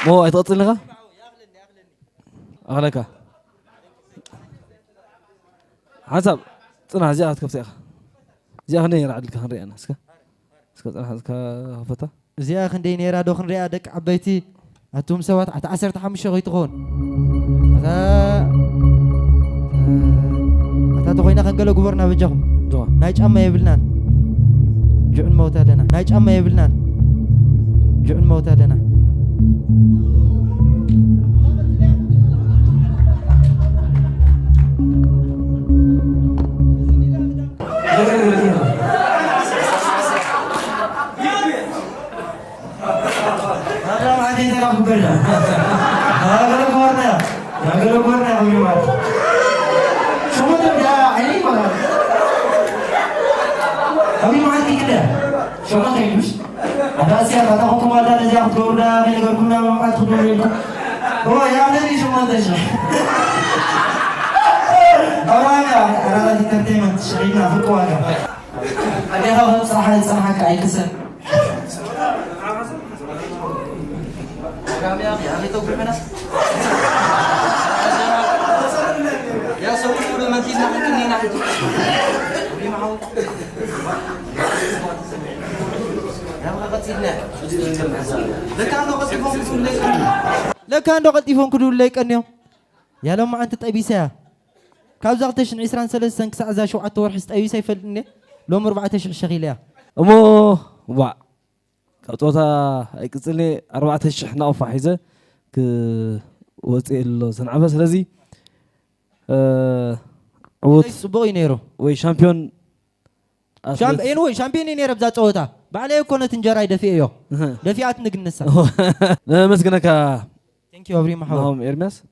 مو أيتقطن لغا أغلقها حسب صنع زيادة كفتي أخ زيادة خندي يرعد لك خنري أنا سكا صنع هفتا زيادة خندي نيرا دو خنري أدك عبيتي هتوم سوات عتعسر تحمش غيت غون هتا تخوينا خنقلو قبرنا بجهم نايج أما يبلنان جعن موتا لنا نايج أما يبلنان جعن موتا لنا هذا ما عندي تلعب بقولنا هذا الكورنا هذا الكورنا يا أمي شو ما تبغى علي ولا أمي ما عندي كده شو ما تبغى هذا سيا هذا حكم هذا نزيع تقولنا من يقولنا ما تقولنا هو يا أخي شو ما تجي أنا هذه ترتيبات شغلنا في الكواكب أنا هذا صراحة كأي كسر kami ya itu berapa ya semua udah makin ini nak itu ini mau ya mau sini لك عنده قد يفهم كل ليك أنيو يا لو ما أنت تأبيسها كابزقتش إسران سلسن كسعزا شو عطور حست أبيسها يفلني لو مربعتش الشغيلة أمو وع كأطوتا يقصلي 4000 نقف حيزة ك وصل سنعبه سلازي عود سبوي نيرو وي شامبيون وي شامبيون نيرو بذات عوتا بعليه كونت انجراي دفيو دفيات نقنسا مسكنك ثانك يو ابري محمد إرمياس